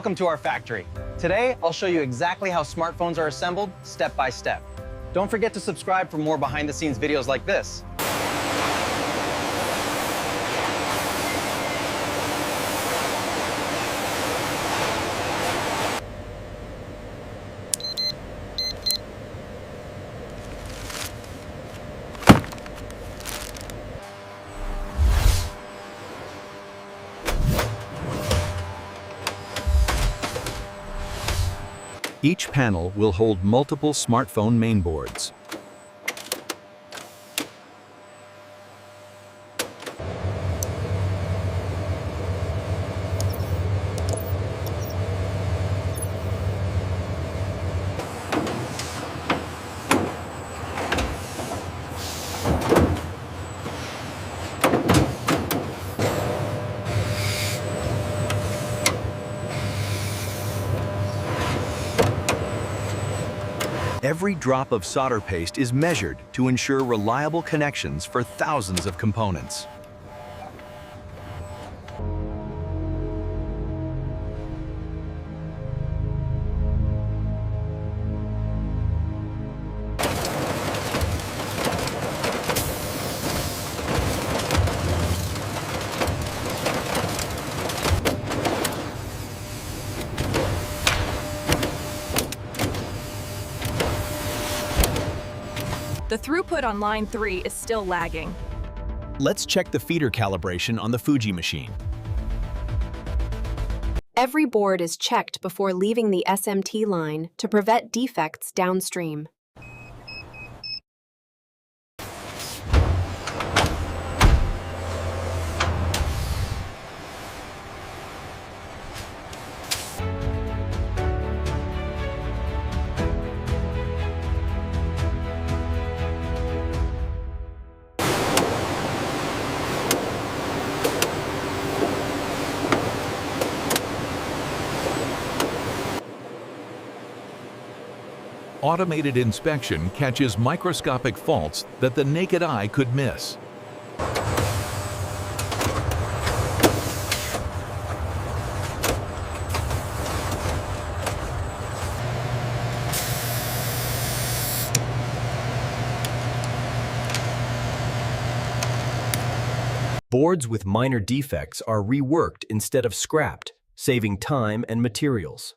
Welcome to our factory. Today, I'll show you exactly how smartphones are assembled step by step. Don't forget to subscribe for more behind-the-scenes videos like this. Each panel will hold multiple smartphone mainboards. Every drop of solder paste is measured to ensure reliable connections for thousands of components. The throughput on line 3 is still lagging. Let's check the feeder calibration on the Fuji machine. Every board is checked before leaving the SMT line to prevent defects downstream. Automated inspection catches microscopic faults that the naked eye could miss. Boards with minor defects are reworked instead of scrapped, saving time and materials.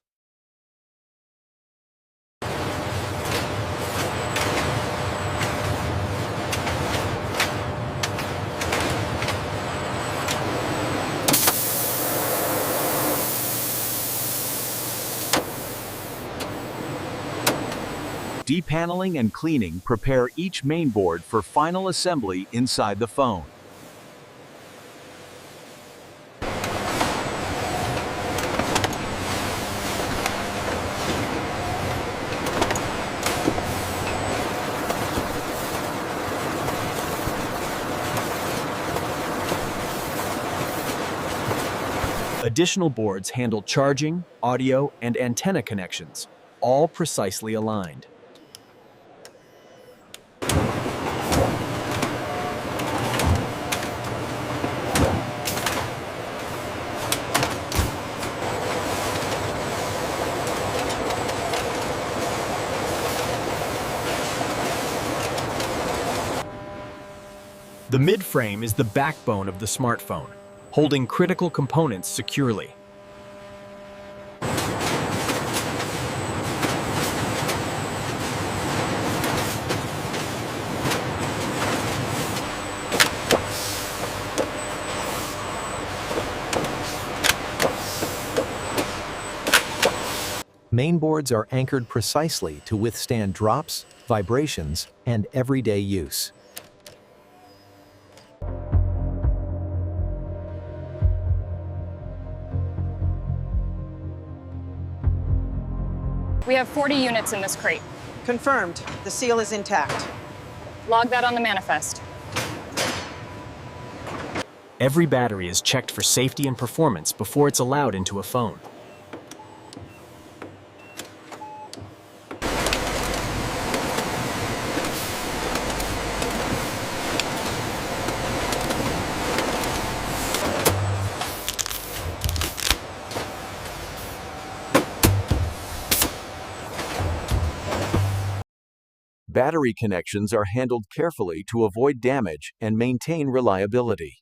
Depaneling and cleaning prepare each mainboard for final assembly inside the phone. Additional boards handle charging, audio, and antenna connections, all precisely aligned. The midframe is the backbone of the smartphone, holding critical components securely. Mainboards are anchored precisely to withstand drops, vibrations, and everyday use. We have 40 units in this crate. Confirmed. The seal is intact. Log that on the manifest. Every battery is checked for safety and performance before it's allowed into a phone. Battery connections are handled carefully to avoid damage and maintain reliability.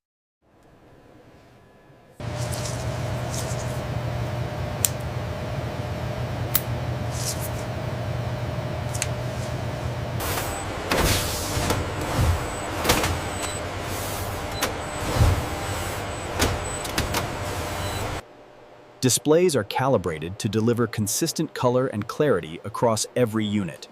Displays are calibrated to deliver consistent color and clarity across every unit.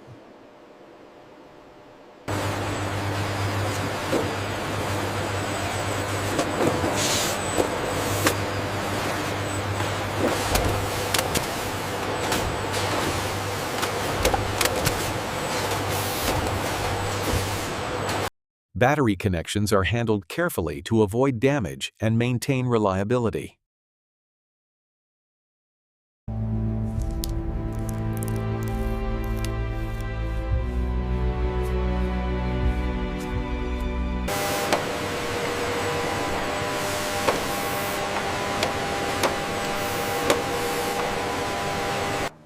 Battery connections are handled carefully to avoid damage and maintain reliability.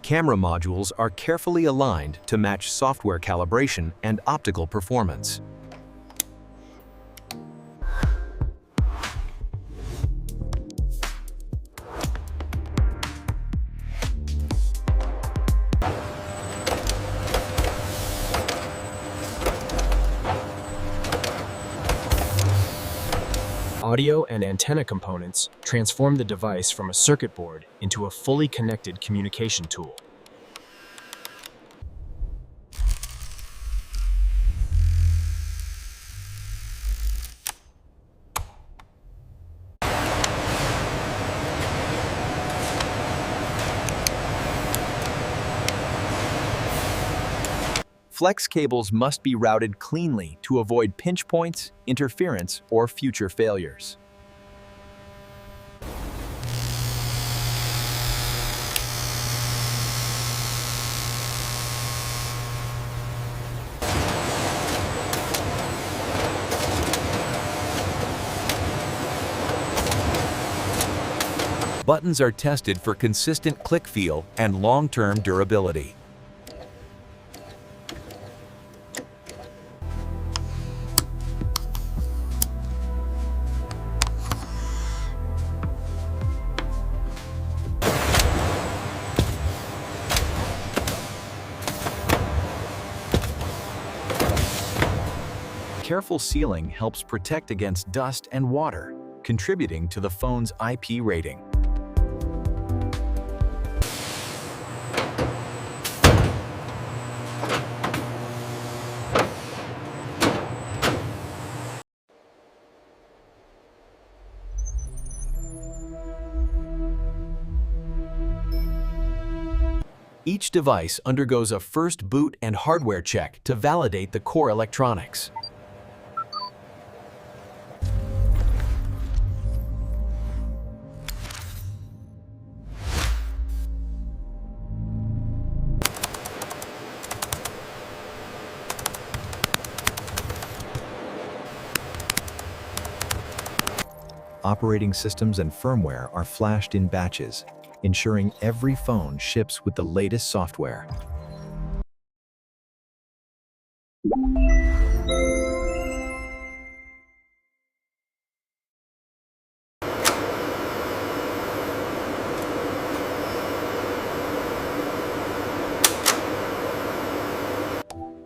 Camera modules are carefully aligned to match software calibration and optical performance. Audio and antenna components transform the device from a circuit board into a fully connected communication tool. Flex cables must be routed cleanly to avoid pinch points, interference, or future failures. Buttons are tested for consistent click feel and long-term durability. Careful sealing helps protect against dust and water, contributing to the phone's IP rating. Each device undergoes a first boot and hardware check to validate the core electronics. Operating systems and firmware are flashed in batches, ensuring every phone ships with the latest software.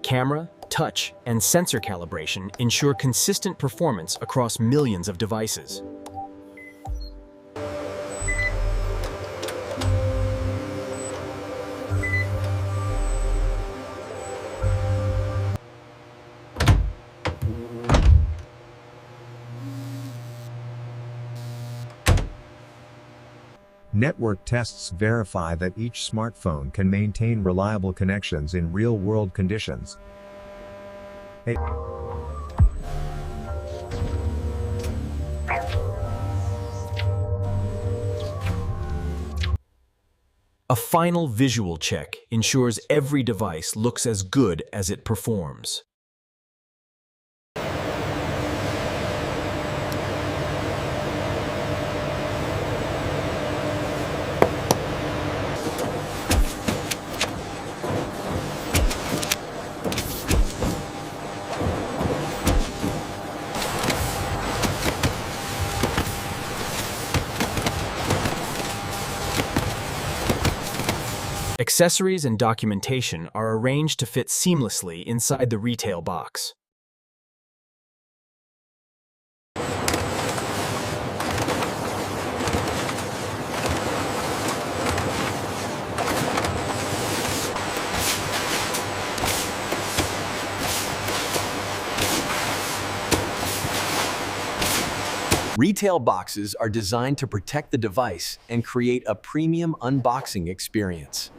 Camera, touch, and sensor calibration ensure consistent performance across millions of devices. Network tests verify that each smartphone can maintain reliable connections in real-world conditions. A final visual check ensures every device looks as good as it performs. Accessories and documentation are arranged to fit seamlessly inside the retail box. Retail boxes are designed to protect the device and create a premium unboxing experience.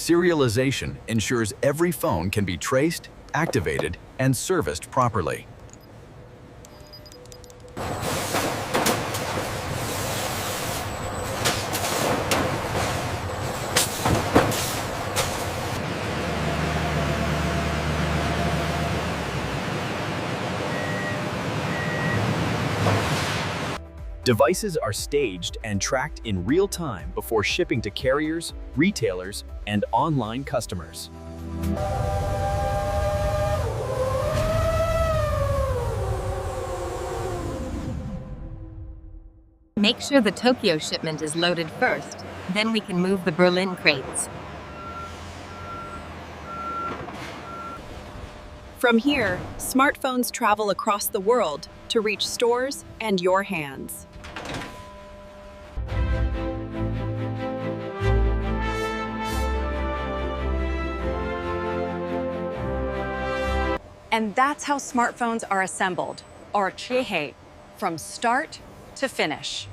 Serialization ensures every phone can be traced, activated, and serviced properly. Devices are staged and tracked in real time before shipping to carriers, retailers, and online customers. Make sure the Tokyo shipment is loaded first, then we can move the Berlin crates. From here, smartphones travel across the world to reach stores and your hands. And that's how smartphones are assembled, or chehe, from start to finish.